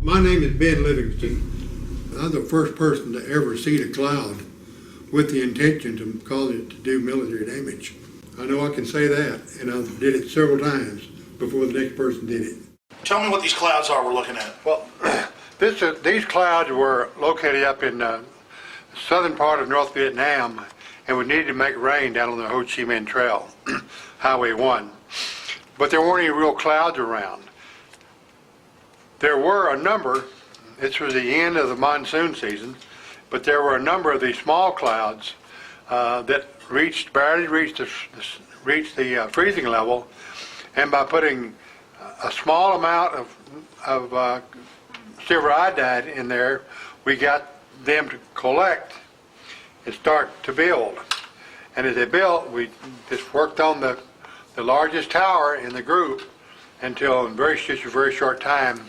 My name is Ben Livingston. I'm the first person to ever see a cloud with the intention to cause it to do military damage. I know I can say that, and I did it several times before the next person did it. Tell me what these clouds are we're looking at. Well, these clouds were located up in the southern part of North Vietnam, and we needed to make rain down on the Ho Chi Minh Trail, Highway 1. But there weren't any real clouds around. There were a number, this was the end of the monsoon season, but there were a number of these small clouds that barely reached the freezing level, and by putting a small amount of silver iodide in there, we got them to collect and start to build. And as they built, we just worked on the largest tower in the group until in just a very short time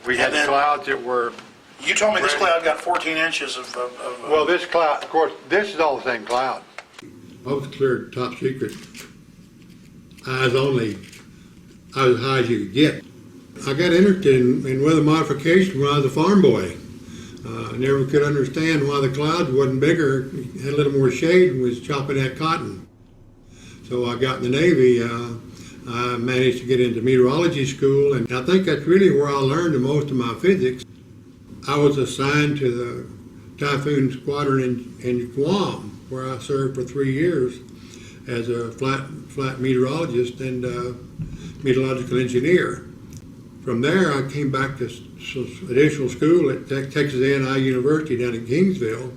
we had clouds that were... You told me this cloud got 14 inches of Well, this cloud, of course, this is all the same cloud. I was cleared top secret, eyes only, I was as high as you could get. I got interested in weather modification when I was a farm boy. I never could understand why the clouds wasn't bigger, had a little more shade, and was chopping that cotton. So I got in the Navy. I managed to get into meteorology school, and I think that's really where I learned the most of my physics. I was assigned to the Typhoon Squadron in Guam, where I served for 3 years as a flight meteorologist and meteorological engineer. From there, I came back to additional school at Texas A&I University down in Kingsville,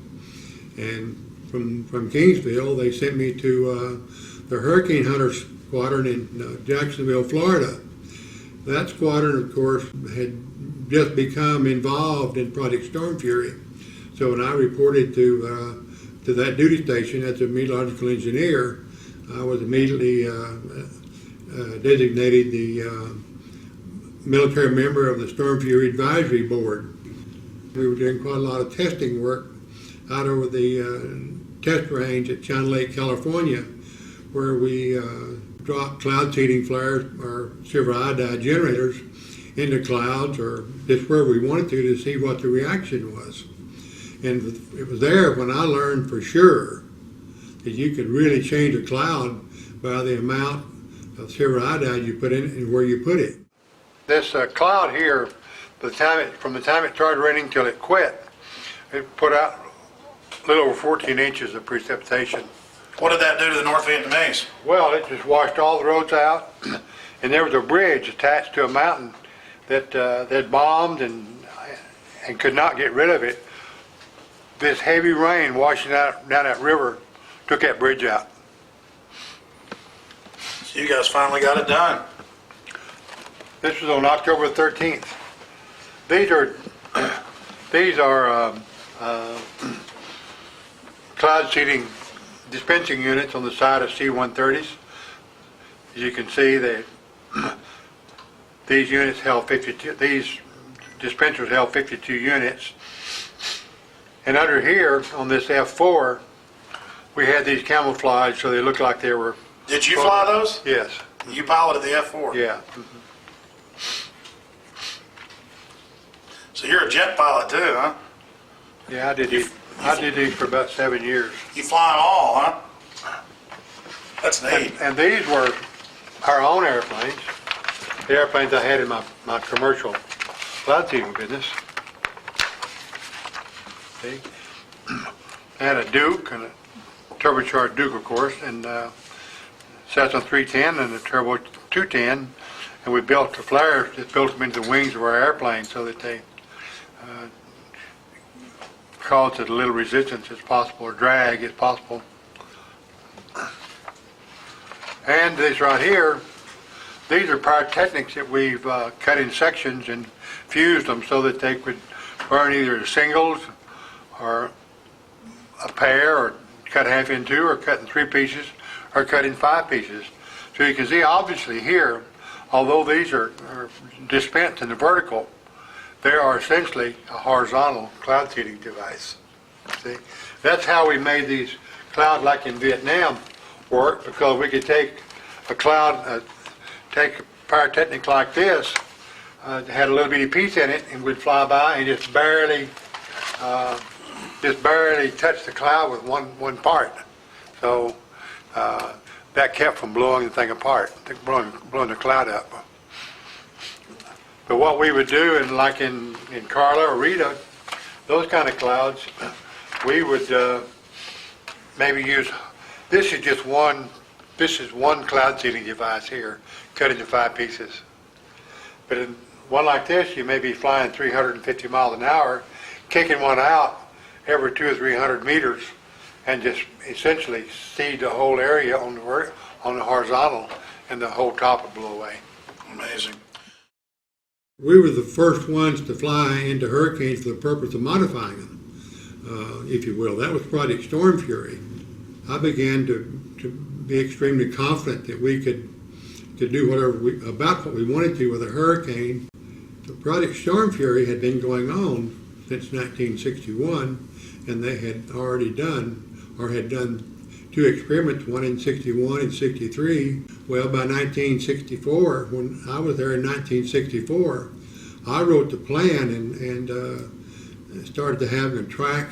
and from Kingsville, they sent me to the Hurricane Hunter Squadron in Jacksonville, Florida. That squadron, of course, had just become involved in Project Storm Fury. So when I reported to that duty station as a meteorological engineer, I was immediately designated the military member of the Storm Fury Advisory Board. We were doing quite a lot of testing work out over the test range at China Lake, California, where we dropped cloud seeding flares or silver iodide generators into clouds, or just where we wanted to see what the reaction was. And it was there when I learned for sure that you could really change a cloud by the amount of silver iodide you put in it and where you put it. This cloud here, from the time it started raining till it quit, it put out a little over 14 inches of precipitation. What did that do to the North Vietnamese? Well, it just washed all the roads out, and there was a bridge attached to a mountain that bombed and could not get rid of it. This heavy rain washing out down that river took that bridge out. So you guys finally got it done. This was on October 13th. These are cloud seeding dispensing units on the side of C-130s. As you can see, these units held 52. These dispensers held 52 units. And under here on this F4, we had these camouflaged so they looked like they were. Did you fly those? Yes. You piloted the F4? Yeah. So you're a jet pilot too, huh? Yeah, I did these for about 7 years. You fly them all, huh? That's neat. And these were our own airplanes. The airplanes I had in my commercial cloud seeding business. See? I had a Duke, and a turbocharged Duke, of course, and Cessna 310 and a Turbo 210, and we built the flares, just built them into the wings of our airplane so that they caused as little resistance as possible, or drag as possible. And these right here, these are pyrotechnics that we've cut in sections and fused them so that they could burn either singles or a pair, or cut half in two, or cut in 3 pieces, or cut in 5 pieces. So you can see obviously here, although these are dispensed in the vertical, they are essentially a horizontal cloud seeding device. See, that's how we made these clouds, like in Vietnam, work, because we could take a cloud, take a pyrotechnic like this, had a little bitty piece in it, and we'd fly by and just barely touch the cloud with one part. So that kept from blowing the thing apart, blowing the cloud up. But what we would do, and like in Carla or Rita, those kind of clouds, we would maybe use, this is one cloud seeding device here, cut into 5 pieces. But in one like this, you may be flying 350 miles an hour, kicking one out every 200 or 300 meters, and just essentially seed the whole area on the horizontal, and the whole top would blow away. Amazing. We were the first ones to fly into hurricanes for the purpose of modifying them, if you will. That was Project Storm Fury. I began to be extremely confident that we could do whatever about what we wanted to with a hurricane. The Project Storm Fury had been going on since 1961, and they had already done 2 experiments, one in 61 and 63. Well, by 1964, when I was there in 1964, I wrote the plan and started to have a track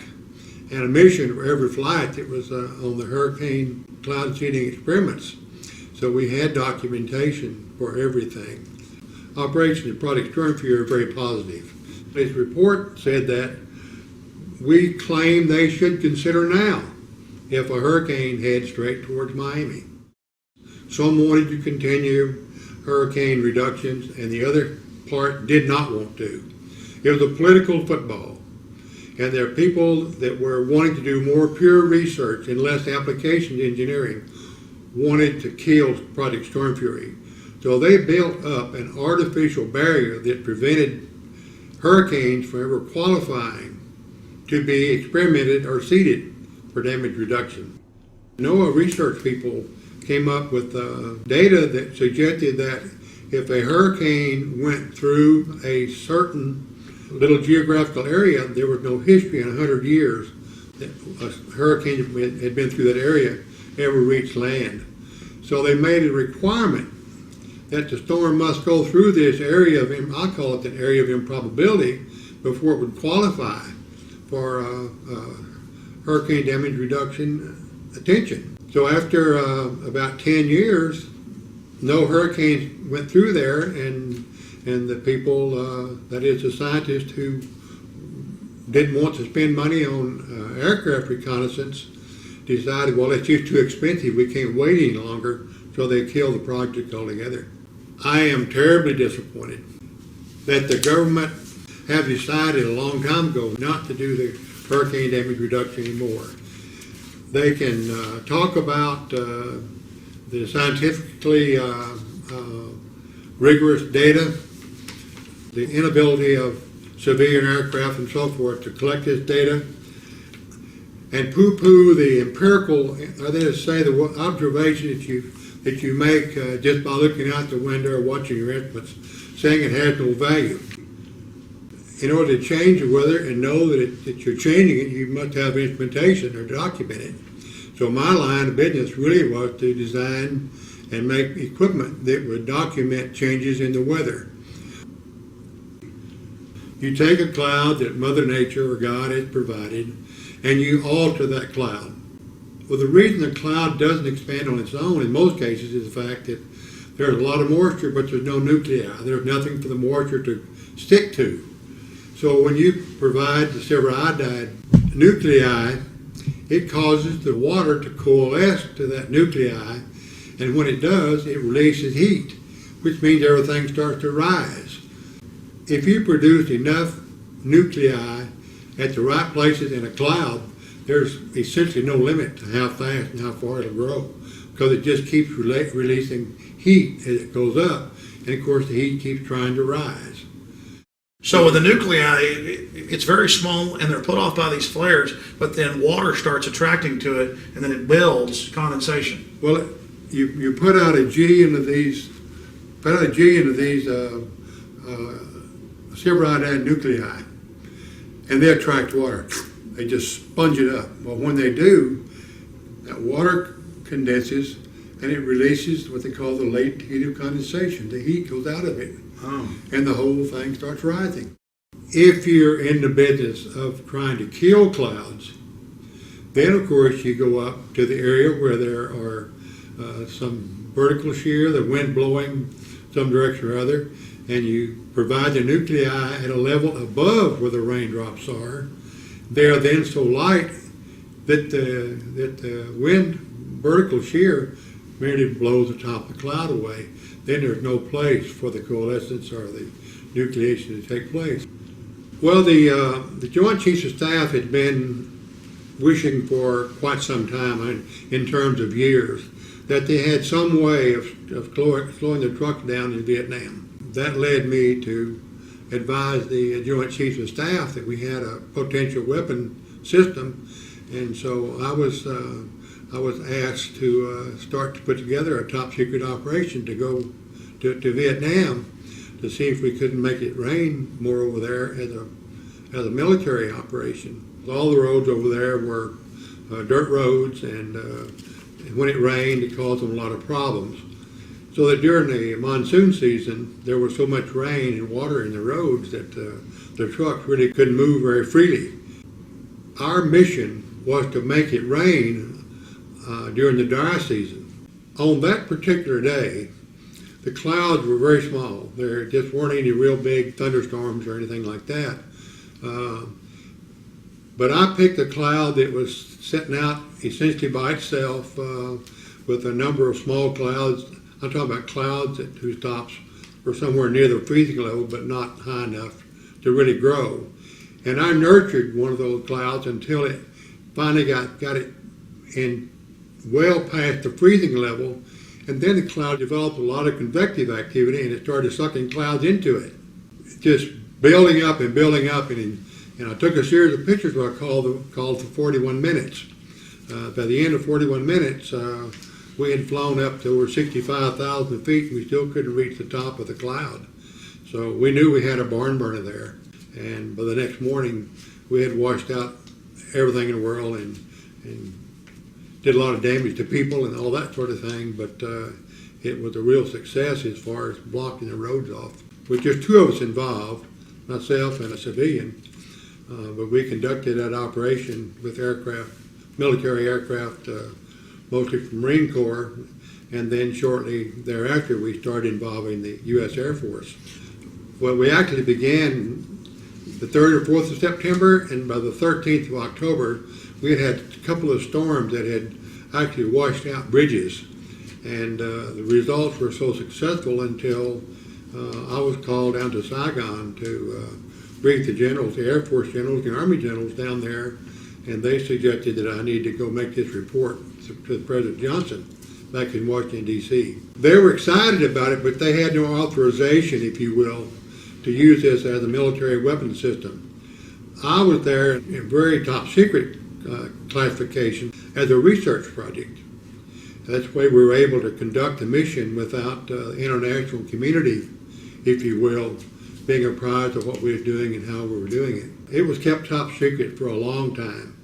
and a mission for every flight that was on the hurricane cloud seeding experiments. So we had documentation for everything. Operations at Project Storm Fury are very positive. His report said that we claim they should consider now if a hurricane heads straight towards Miami. Some wanted to continue hurricane reductions, and the other part did not want to. It was a political football, and there are people that were wanting to do more pure research and less application engineering wanted to kill Project Storm Fury. So they built up an artificial barrier that prevented hurricanes from ever qualifying to be experimented or seeded for damage reduction. NOAA research people came up with data that suggested that if a hurricane went through a certain little geographical area, there was no history in 100 years that a hurricane had been through that area ever reached land. So they made a requirement that the storm must go through this area of, I call it the area of improbability, before it would qualify for hurricane damage reduction attention. So after about 10 years, no hurricanes went through there, and the people, that is the scientists who didn't want to spend money on aircraft reconnaissance, decided, well, it's just too expensive, we can't wait any longer, so they killed the project altogether. I am terribly disappointed that the government have decided a long time ago not to do the hurricane damage reduction anymore. They can talk about the scientifically rigorous data, the inability of civilian aircraft and so forth to collect this data, and poo-poo the empirical, that is to say, the observation that you make just by looking out the window or watching your instruments, saying it has no value. In order to change the weather and know that you're changing it, you must have instrumentation or document it. So my line of business really was to design and make equipment that would document changes in the weather. You take a cloud that Mother Nature or God has provided, and you alter that cloud. Well, the reason the cloud doesn't expand on its own in most cases is the fact that there's a lot of moisture, but there's no nuclei. There's nothing for the moisture to stick to. So when you provide the silver iodide nuclei, it causes the water to coalesce to that nuclei, and when it does, it releases heat, which means everything starts to rise. If you produce enough nuclei at the right places in a cloud, there's essentially no limit to how fast and how far it'll grow, because it just keeps releasing heat as it goes up, and of course the heat keeps trying to rise. So with the nuclei, it's very small and they're put off by these flares, but then water starts attracting to it and then it builds condensation. Well, you put out a G into these, silver iodide nuclei, and they attract water. They just sponge it up. Well, when they do, that water condenses, and it releases what they call the latent heat of condensation. The heat goes out of it, and the whole thing starts rising. If you're in the business of trying to kill clouds, then of course you go up to the area where there are some vertical shear, the wind blowing some direction or other, and you provide the nuclei at a level above where the raindrops are. They are then so light that the wind vertical shear merely blows the top of the cloud away. Then there's no place for the coalescence or the nucleation to take place. Well, the Joint Chiefs of Staff had been wishing for quite some time, in terms of years, that they had some way of slowing the trucks down in Vietnam. That led me to advise the Joint Chiefs of Staff that we had a potential weapon system, and so I was asked to start to put together a top secret operation to go to Vietnam to see if we couldn't make it rain more over there as a military operation. All the roads over there were dirt roads, and when it rained, it caused them a lot of problems. So that during the monsoon season, there was so much rain and water in the roads that the trucks really couldn't move very freely. Our mission was to make it rain during the dry season. On that particular day, the clouds were very small. There just weren't any real big thunderstorms or anything like that. But I picked a cloud that was sitting out essentially by itself with a number of small clouds. I'm talking about clouds whose tops were somewhere near the freezing level but not high enough to really grow. And I nurtured one of those clouds until it finally got it in well past the freezing level, and then the cloud developed a lot of convective activity and it started sucking clouds into it. Just building up, and I took a series of pictures what I called for 41 minutes. By the end of 41 minutes, we had flown up to over 65,000 feet and we still couldn't reach the top of the cloud. So we knew we had a barn burner there. And by the next morning, we had washed out everything in the world and did a lot of damage to people and all that sort of thing. But it was a real success as far as blocking the roads off. With just two of us involved, myself and a civilian, but we conducted that operation with aircraft, military aircraft, mostly from Marine Corps, and then shortly thereafter we started involving the U.S. Air Force. Well, we actually began the 3rd or 4th of September, and by the 13th of October, we had a couple of storms that had actually washed out bridges, and the results were so successful until I was called down to Saigon to brief the generals, the Air Force generals, the Army generals down there, and they suggested that I need to go make this report to President Johnson back in Washington, D.C. They were excited about it, but they had no authorization, if you will, to use this as a military weapon system. I was there in very top secret classification as a research project. That's the way we were able to conduct the mission without the international community, if you will, being apprised of what we were doing and how we were doing it. It was kept top secret for a long time.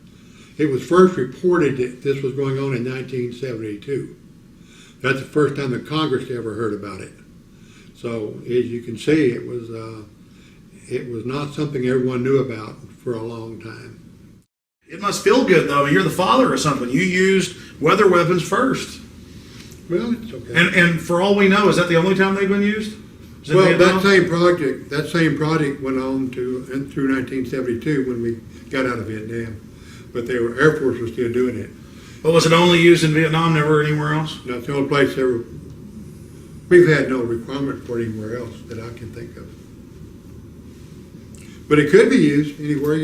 It was first reported that this was going on in 1972. That's the first time that Congress ever heard about it. So as you can see, it was not something everyone knew about for a long time. It must feel good, though. I mean, you're the father of something. You used weather weapons first. Well, it's okay. And for all we know, is that the only time they've been used? Well, that same project went on through 1972 when we got out of Vietnam. But the Air Force was still doing it. But was it only used in Vietnam, never anywhere else? That's the only place ever. We've had no requirement for it anywhere else that I can think of. But it could be used anywhere.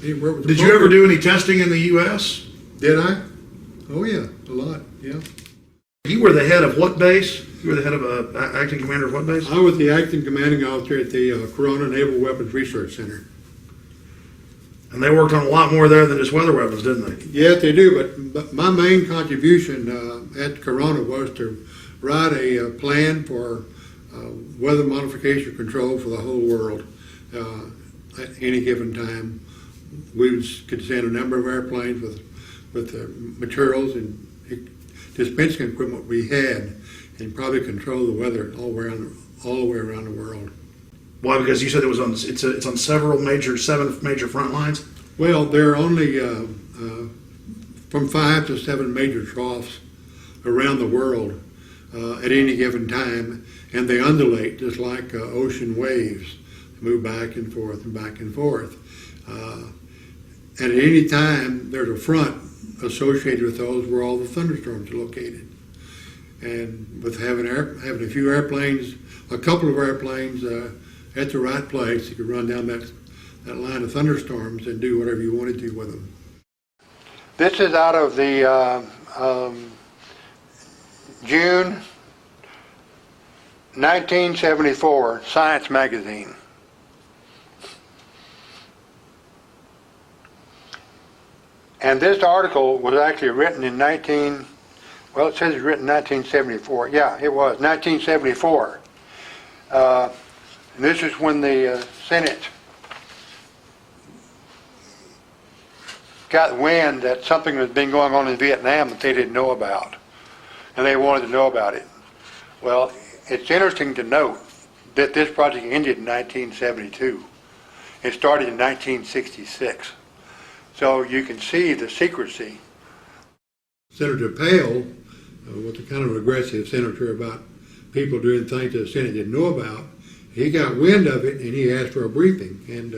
Did you ever do any testing in the U.S.? Did I? Oh yeah, a lot. Yeah. You were the head of what base? You were the head of acting commander of what base? I was the acting commanding officer at the Corona Naval Weapons Research Center. And they worked on a lot more there than just weather weapons, didn't they? Yes, they do. But my main contribution at Corona was to write a plan for weather modification control for the whole world at any given time. We could send a number of airplanes with materials and dispensing equipment we had and probably control the weather all the way around the world. Why? Because you said it was on. It's on seven major front lines. Well, there are only from 5 to 7 major troughs around the world at any given time, and they undulate just like ocean waves, move back and forth and back and forth. And at any time, there's a front associated with those where all the thunderstorms are located. And with having a few airplanes, a couple of airplanes at the right place, you could run down that line of thunderstorms and do whatever you wanted to with them. This is out of the June 1974 Science magazine. And this article was actually written in it says it's written in 1974. Yeah, it was, 1974. And this is when the Senate got wind that something had been going on in Vietnam that they didn't know about. And they wanted to know about it. Well, it's interesting to note that this project ended in 1972. It started in 1966. So you can see the secrecy. Senator Pale was the kind of aggressive senator about people doing things that the Senate didn't know about. He got wind of it and he asked for a briefing. And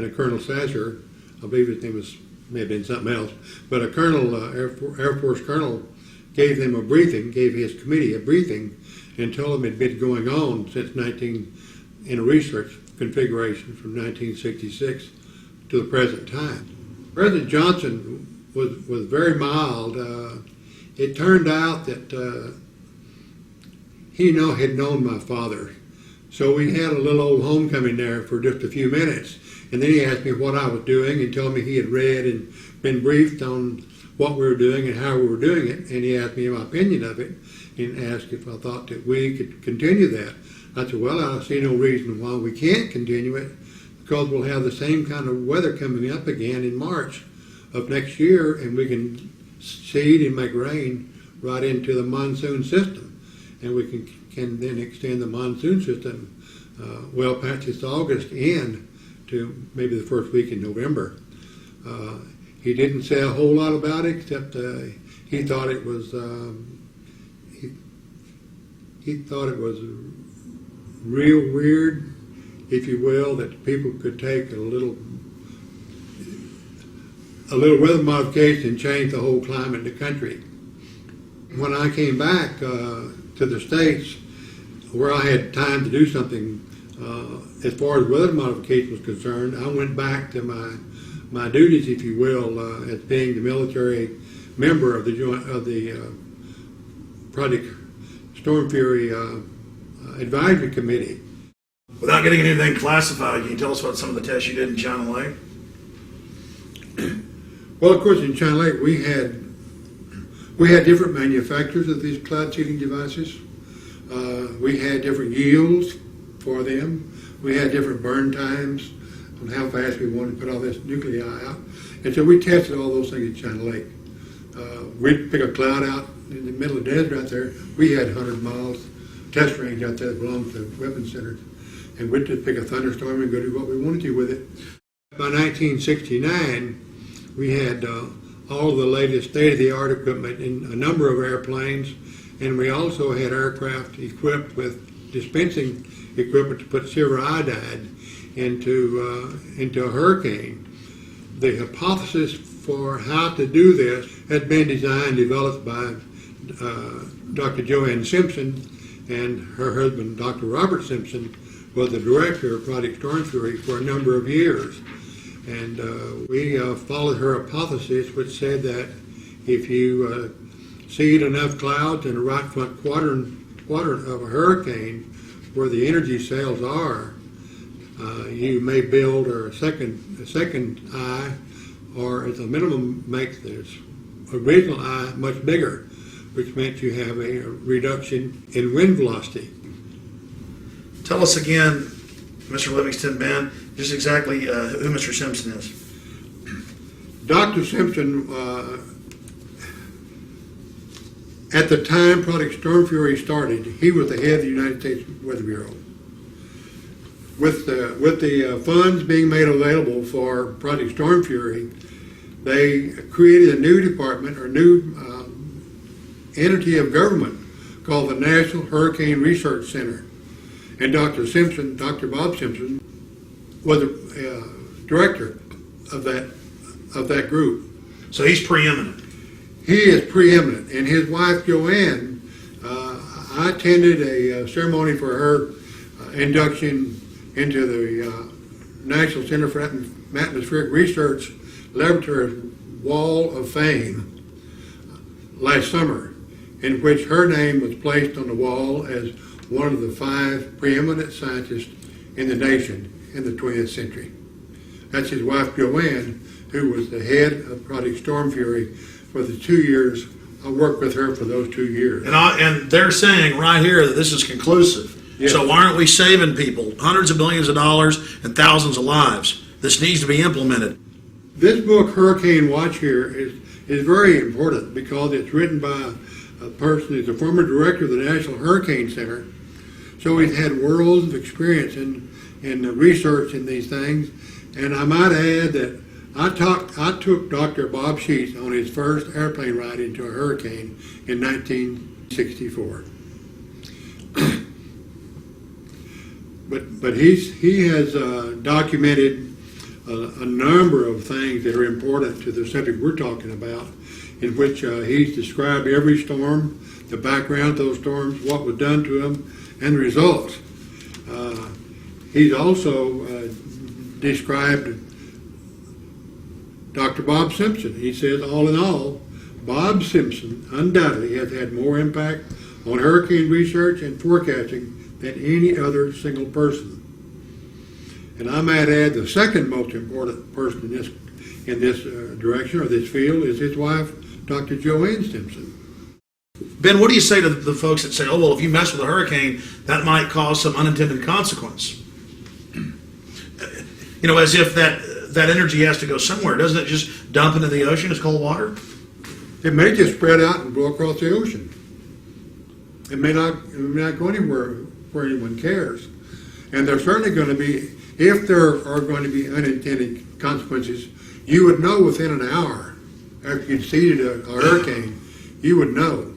a Colonel Sasser, I believe his name may have been something else, but a colonel, Air Force colonel, gave them a briefing, gave his committee a briefing, and told them it had been going on since in a research configuration from 1966 to the present time. President Johnson was very mild. It turned out that he had known my father. So we had a little old homecoming there for just a few minutes. And then he asked me what I was doing and told me he had read and been briefed on what we were doing and how we were doing it. And he asked me my opinion of it and asked if I thought that we could continue that. I said, well, I see no reason why we can't continue it, because we'll have the same kind of weather coming up again in March of next year, and we can seed and make rain right into the monsoon system. And we can then extend the monsoon system well past this August end to maybe the first week in November. He didn't say a whole lot about it, except he thought it was he thought it was real weird, if you will, that people could take a little weather modification and change the whole climate in the country. When I came back to the States, where I had time to do something as far as weather modification was concerned, I went back to my duties, if you will, as being the military member of the Project Storm Fury Advisory Committee. Without getting anything classified, can you tell us about some of the tests you did in China Lake? Well, of course, in China Lake we had different manufacturers of these cloud seeding devices. We had different yields for them. We had different burn times on how fast we wanted to put all this nuclei out. And so we tested all those things in China Lake. We'd pick a cloud out in the middle of the desert out there. We had 100 miles test range out there that belonged to the weapons center. And we'd just pick a thunderstorm and go do what we wanted to with it. By 1969, we had all the latest state-of-the-art equipment in a number of airplanes, and we also had aircraft equipped with dispensing equipment to put silver iodide into a hurricane. The hypothesis for how to do this had been developed by Dr. Joanne Simpson, and her husband, Dr. Robert Simpson, was the director of Project Storm Fury for a number of years. And we followed her hypothesis, which said that if you seed enough clouds in the right front quadrant of a hurricane where the energy cells are, you may build a second eye, or at the minimum make this original eye much bigger, which meant you have a reduction in wind velocity. Tell us again, Mr. Livingston, Ben, just exactly who Mr. Simpson is. At the time Project Storm Fury started, he was the head of the United States Weather Bureau. With the funds being made available for Project Storm Fury, they created a new department or new entity of government called the National Hurricane Research Center. And Dr. Bob Simpson, was the director of that group. So he's preeminent. He is preeminent, and his wife Joanne. I attended a ceremony for her induction into the National Center for Atmospheric Research Laboratory Wall of Fame last summer, in which her name was placed on the wall as one of the 5 preeminent scientists in the nation in the 20th century. That's his wife Joanne, who was the head of Project Storm Fury for the 2 years. I worked with her for those 2 years. And they're saying right here that this is conclusive. Yes. So why aren't we saving people hundreds of billions of dollars and thousands of lives? This needs to be implemented. This book, Hurricane Watch here, is very important because it's written by a person who's a former director of the National Hurricane Center. So he's had worlds of experience in the research in these things. And I might add that I took Dr. Bob Sheets on his first airplane ride into a hurricane in 1964. But he has documented a number of things that are important to the subject we're talking about, in which he's described every storm, the background of those storms, what was done to them, and the results. He's also described Dr. Bob Simpson. He says, all in all, Bob Simpson undoubtedly has had more impact on hurricane research and forecasting than any other single person. And I might add the second most important person in this direction or this field is his wife, Dr. Joanne Simpson. Ben, what do you say to the folks that say, oh, well, if you mess with a hurricane, that might cause some unintended consequence? You know, as if that energy has to go somewhere. Doesn't it just dump into the ocean as cold water? It may just spread out and blow across the ocean. It may not go anywhere where anyone cares. And there's certainly going to be, if there are going to be unintended consequences, you would know within an hour after you'd seeded a hurricane, you would know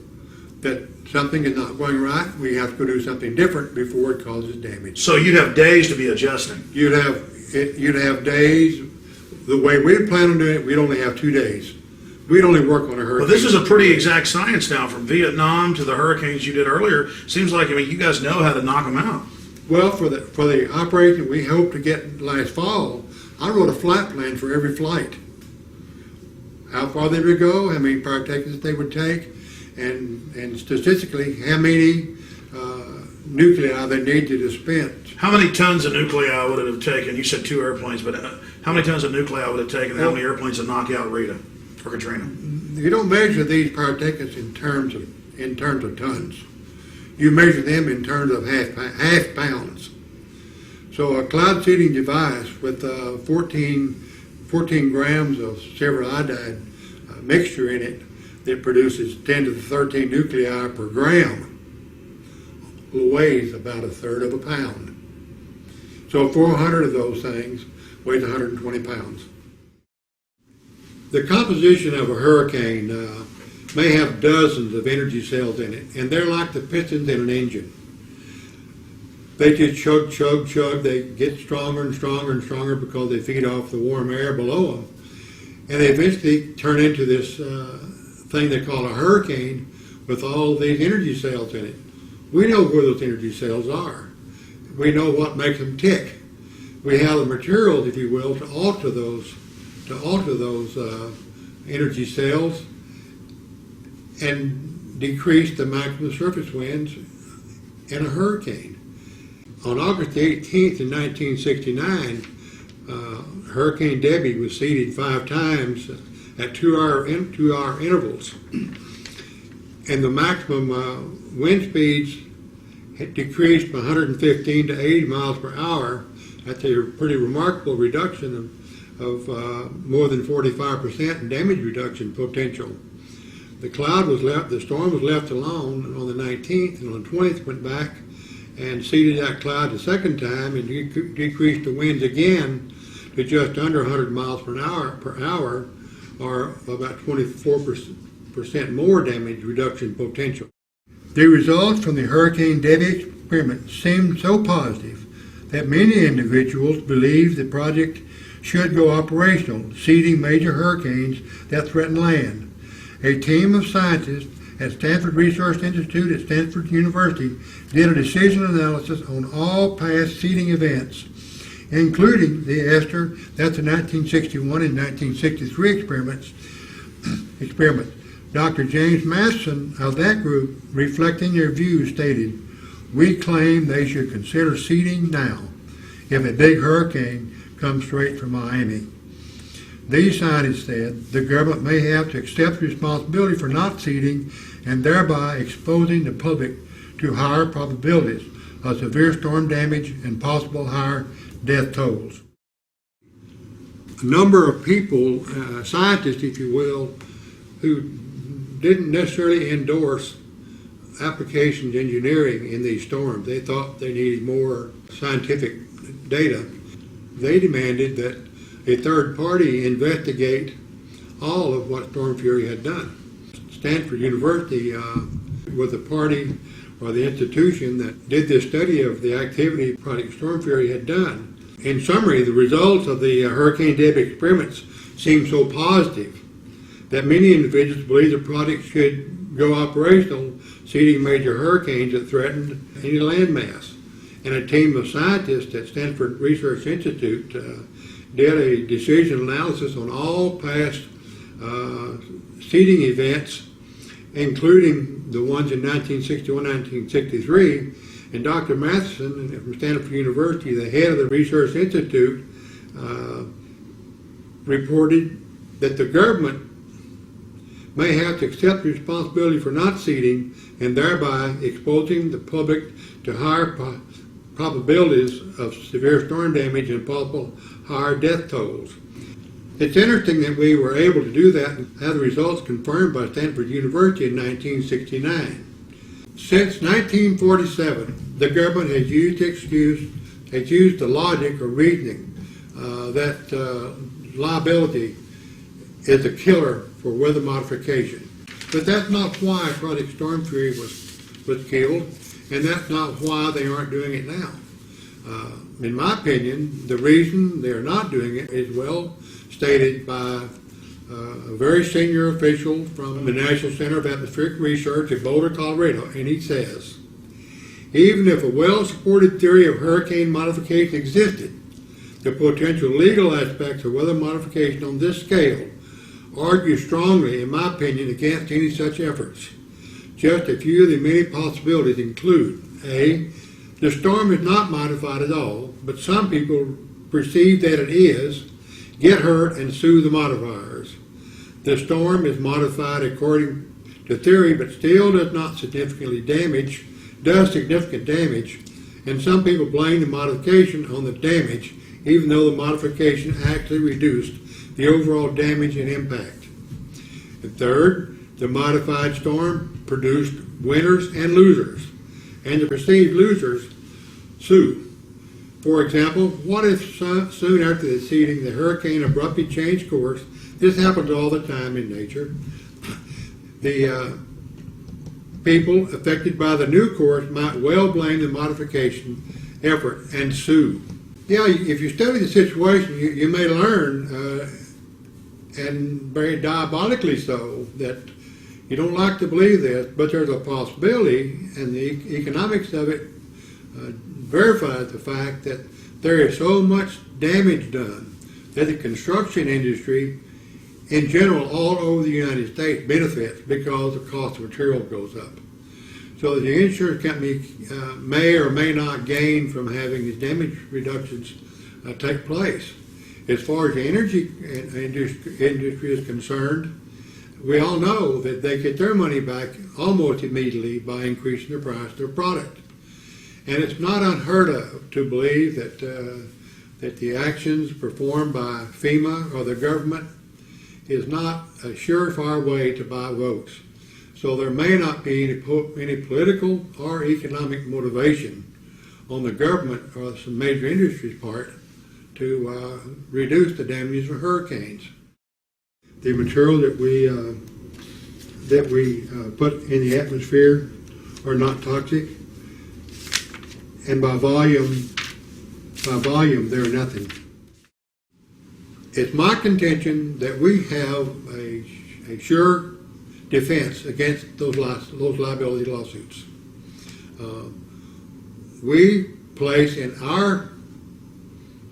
that something is not going right. We have to go do something different before it causes damage. So you'd have days to be adjusting. You'd have days. The way we plan on doing it, we'd only have 2 days. We'd only work on a hurricane. Well, this is a pretty exact science now, from Vietnam to the hurricanes you did earlier. Seems like, I mean, you guys know how to knock them out. Well, for the operation we hoped to get last fall, I wrote a flight plan for every flight. How far they would go, how many partakers they would take, and statistically, how many nuclei they need to dispense. How many tons of nuclei would it have taken? You said 2 airplanes, but how many tons of nuclei would it have taken? And how many airplanes to knock out Rita or Katrina? You don't measure these partakers in terms of tons. You measure them in terms of half pounds. So a cloud seeding device with 14 grams of silver iodide mixture in it that produces 10 to the 13 nuclei per gram weighs about 1/3 of a pound. So 400 of those things weighs 120 pounds. The composition of a hurricane may have dozens of energy cells in it, and they're like the pistons in an engine. They just chug, chug, chug. They get stronger and stronger and stronger because they feed off the warm air below them. And they eventually turn into this thing they call a hurricane with all these energy cells in it. We know where those energy cells are. We know what makes them tick. We have the materials, if you will, to alter those energy cells and decrease the maximum surface winds in a hurricane. On August 18th in 1969, Hurricane Debbie was seeded 5 times at 2-hour intervals. And the maximum wind speeds had decreased from 115 to 80 miles per hour. That's a pretty remarkable reduction of more than 45% in damage reduction potential. The storm was left alone on the 19th, and on the 20th went back and seeded that cloud the second time and decreased the winds again to just under 100 miles per hour, or about 24% more damage reduction potential. The results from the Hurricane Debbie experiment seemed so positive that many individuals believed the project should go operational, seeding major hurricanes that threaten land. A team of scientists at Stanford Research Institute at Stanford University did a decision analysis on all past seeding events, including the ester that the 1961 and 1963 experiments. Dr. James Matheson of that group, reflecting their views, stated, "We claim they should consider seeding now if a big hurricane comes straight from Miami." These scientists said the government may have to accept responsibility for not seeding and thereby exposing the public to higher probabilities of severe storm damage and possible higher death tolls. A number of people, scientists if you will, who didn't necessarily endorse applications engineering in these storms. They thought they needed more scientific data. They demanded that a third party investigate all of what Storm Fury had done. Stanford University was the party or the institution that did this study of the activity Project Storm Fury had done. In summary, the results of the Hurricane Debbie experiments seemed so positive that many individuals believe the project should go operational, seeding major hurricanes that threatened any landmass. And a team of scientists at Stanford Research Institute did a decision analysis on all past seeding events, including the ones in 1961, 1963. And Dr. Matheson from Stanford University, the head of the Research Institute, reported that the government may have to accept responsibility for not seeding and thereby exposing the public to higher probabilities of severe storm damage and possible higher death tolls. It's interesting that we were able to do that and have the results confirmed by Stanford University in 1969. Since 1947, the government has used the logic or reasoning that liability is a killer for weather modification. But that's not why Project Storm Fury was killed, and that's not why they aren't doing it now. In my opinion, the reason they're not doing it is well stated by a very senior official from the National Center of Atmospheric Research in Boulder, Colorado, and he says, even if a well-supported theory of hurricane modification existed, the potential legal aspects of weather modification on this scale argue strongly, in my opinion, against any such efforts. Just a few of the many possibilities include: A, the storm is not modified at all, but some people perceive that it is, get hurt, and sue the modifiers. The storm is modified according to theory, but still does significant damage, and some people blame the modification on the damage, even though the modification actually reduced the overall damage and impact. And third, the modified storm produced winners and losers, and the perceived losers sue. For example, what if soon after the seeding the hurricane abruptly changed course? This happens all the time in nature. The people affected by the new course might well blame the modification effort and sue. Yeah, if you study the situation, you may learn, and very diabolically so, that you don't like to believe this, but there's a possibility, and the economics of it verifies the fact that there is so much damage done that the construction industry in general all over the United States benefits because the cost of material goes up. So the insurance company may or may not gain from having these damage reductions take place. As far as the energy industry is concerned, we all know that they get their money back almost immediately by increasing the price of their product. And it's not unheard of to believe that the actions performed by FEMA or the government is not a surefire way to buy votes. So there may not be any political or economic motivation on the government or some major industries' part to reduce the damages of hurricanes. The material that we put in the atmosphere are not toxic, and by volume, they're nothing. It's my contention that we have a sure defense against those liability lawsuits. We place in our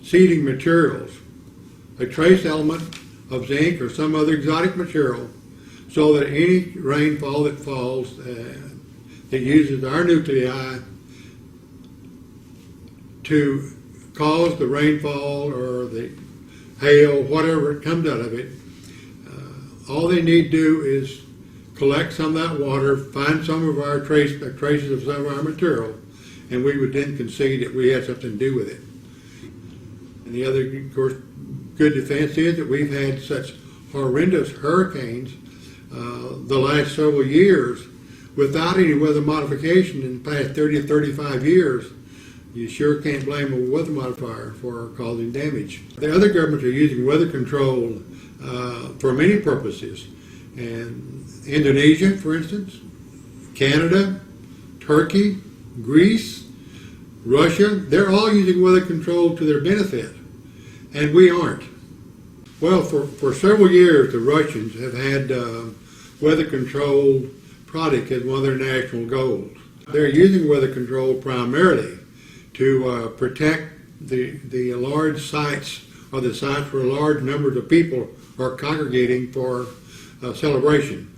seeding materials a trace element of zinc or some other exotic material, so that any rainfall that falls that uses our nuclei to cause the rainfall or the hail, whatever comes out of it, all they need to do is collect some of that water, find some of our traces of some of our material, and we would then concede that we had something to do with it. And the other, of course, good defense is that we've had such horrendous hurricanes the last several years without any weather modification in the past 30 or 35 years. You sure can't blame a weather modifier for causing damage. The other governments are using weather control for many purposes. And Indonesia, for instance, Canada, Turkey, Greece, Russia, they're all using weather control to their benefit, and we aren't. Well, for several years, the Russians have had weather control product as one of their national goals. They're using weather control primarily to protect the large sites, or the sites where large numbers of people are congregating for celebration.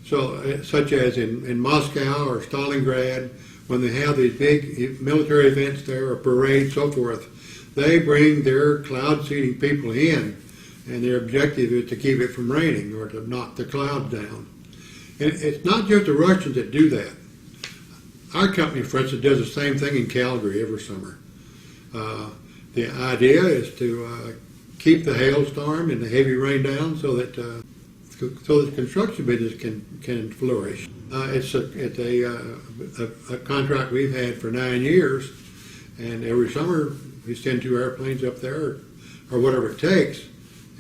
So, such as in Moscow or Stalingrad, when they have these big military events there, or parades, so forth, they bring their cloud seeding people in, and their objective is to keep it from raining or to knock the clouds down. And it's not just the Russians that do that. Our company, for instance, does the same thing in Calgary every summer. The idea is to keep the hailstorm and the heavy rain down so that the construction business can flourish. It's a contract we've had for 9 years, and every summer we send 2 airplanes up there, or whatever it takes,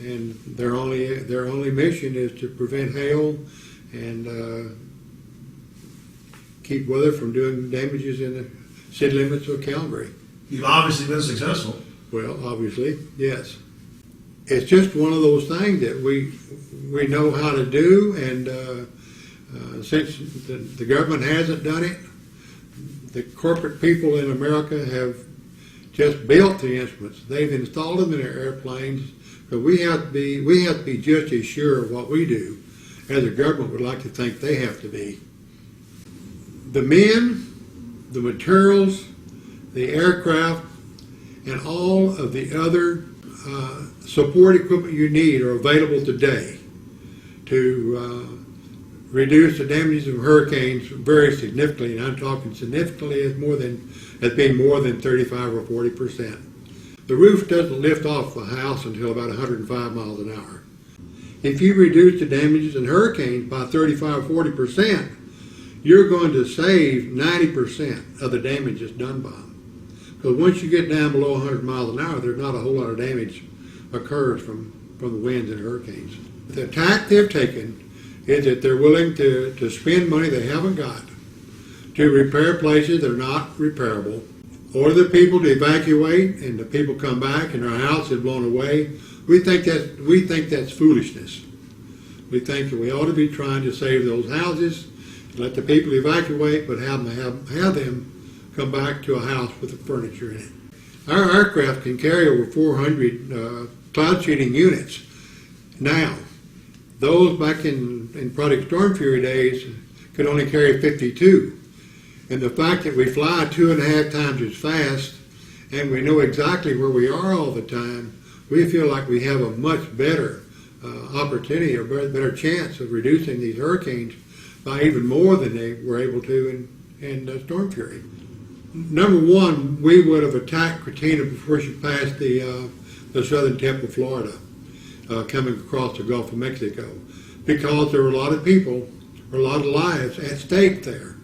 and their only mission is to prevent hail and keep weather from doing damages in the city limits of Calgary. You've obviously been successful. Well, obviously, yes. It's just one of those things that we know how to do, and since the government hasn't done it, the corporate people in America have just built the instruments. They've installed them in their airplanes, but we have to be just as sure of what we do as the government would like to think they have to be. The men, the materials, the aircraft, and all of the other support equipment you need are available today to reduce the damages of hurricanes very significantly, and I'm talking significantly as being more than 35 or 40%. The roof doesn't lift off the house until about 105 miles an hour. If you reduce the damages in hurricanes by 35 or 40%, you're going to save 90% of the damages done by them. Because once you get down below 100 miles an hour, there's not a whole lot of damage occurs from the winds and hurricanes. The tack they've taken is that they're willing to spend money they haven't got to repair places that are not repairable, order the people to evacuate, and the people come back and their house is blown away. We think that's foolishness. We think that we ought to be trying to save those houses, let the people evacuate, but have them come back to a house with the furniture in it. Our aircraft can carry over 400 cloud seeding units. Now, those back in Project Storm Fury days could only carry 52. And the fact that we fly 2.5 times as fast and we know exactly where we are all the time, we feel like we have a much better opportunity or better chance of reducing these hurricanes by even more than they were able to in Storm Fury. Number one, we would have attacked Katrina before she passed the southern tip of Florida, coming across the Gulf of Mexico, because there were a lot of people are a lot of lives at stake there.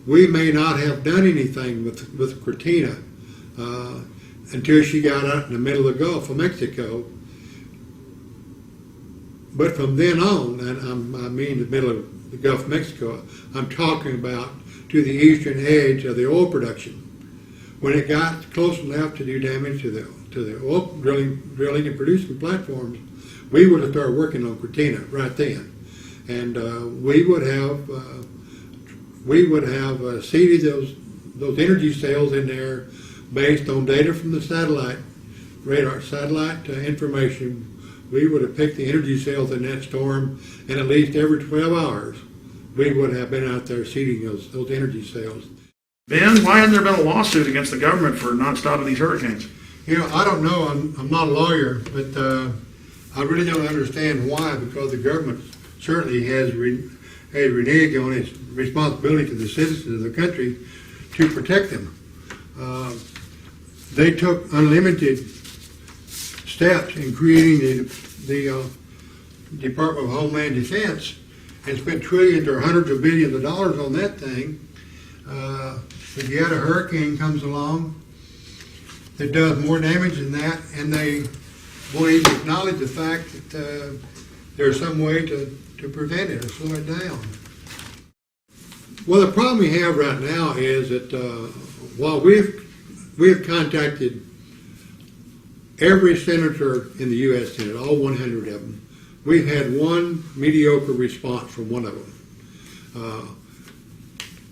We may not have done anything with Katrina until she got out in the middle of the Gulf of Mexico. But from then on, and I mean the middle of the Gulf of Mexico, I'm talking about to the eastern edge of the oil production. When it got close enough to do damage to the oil drilling and producing platforms, we would have started working on Katrina right then, and we would have seeded those energy cells in there based on data from the satellite information. We would have picked the energy cells in that storm, and at least every 12 hours, we would have been out there seeding those energy cells. Ben, why hasn't there been a lawsuit against the government for not stopping these hurricanes? I don't know. I'm not a lawyer, but I really don't understand why, because the government certainly has reneged on its responsibility to the citizens of the country to protect them. They took unlimited steps in creating the Department of Homeland Defense and spent trillions or hundreds of billions of dollars on that thing. But yet a hurricane comes along that does more damage than that, and they won't even acknowledge the fact that there's some way to prevent it or slow it down. Well, the problem we have right now is that while we've contacted every senator in the U.S. Senate, all 100 of them, we've had one mediocre response from one of them.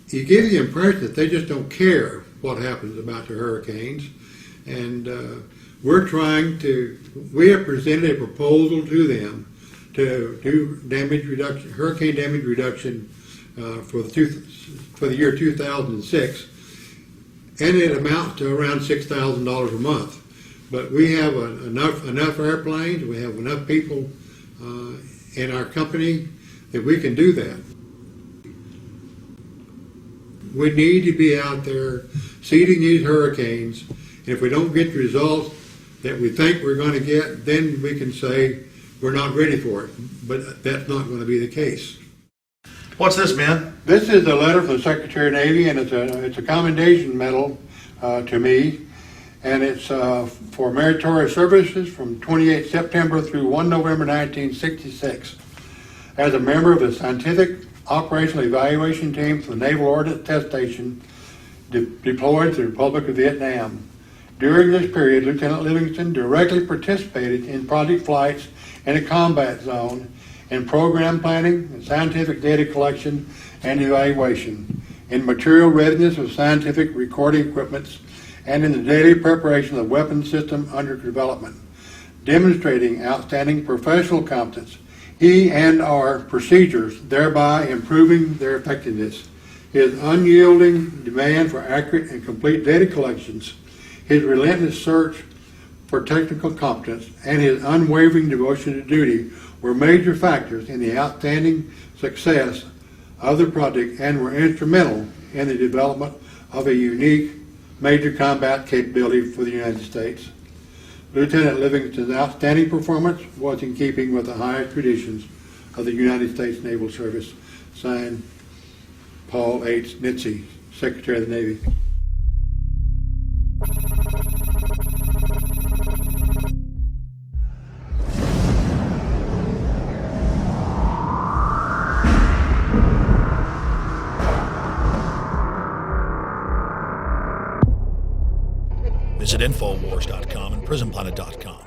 You get the impression that they just don't care what happens about the hurricanes, and we have presented a proposal to them to do hurricane damage reduction for the year 2006, and it amounts to around $6,000 a month. But we have enough airplanes, we have enough people in our company that we can do that. We need to be out there seeding these hurricanes, and if we don't get the results that we think we're going to get, then we can say we're not ready for it. But that's not going to be the case. What's this, Ben? This is a letter from the Secretary of the Navy, and it's a commendation medal to me, and it's for meritorious services from 28 September through 1 November 1966. As a member of the Scientific Operational Evaluation Team for the Naval Ordnance Test Station deployed to the Republic of Vietnam. During this period, Lieutenant Livingston directly participated in project flights in a combat zone, in program planning, in scientific data collection and evaluation, in material readiness of scientific recording equipments, and in the daily preparation of the weapons system under development, demonstrating outstanding professional competence. He and our procedures, thereby improving their effectiveness. His unyielding demand for accurate and complete data collections, his relentless search for technical competence, and his unwavering devotion to duty were major factors in the outstanding success of the project and were instrumental in the development of a unique major combat capability for the United States. Lieutenant Livingston's outstanding performance was in keeping with the highest traditions of the United States Naval Service. Signed, Paul H. Nitze, Secretary of the Navy. Visit Infowars.com and PrisonPlanet.com.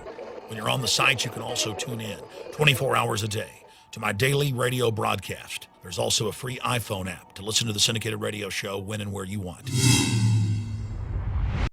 When you're on the sites, you can also tune in 24 hours a day to my daily radio broadcast. There's also a free iPhone app to listen to the syndicated radio show when and where you want.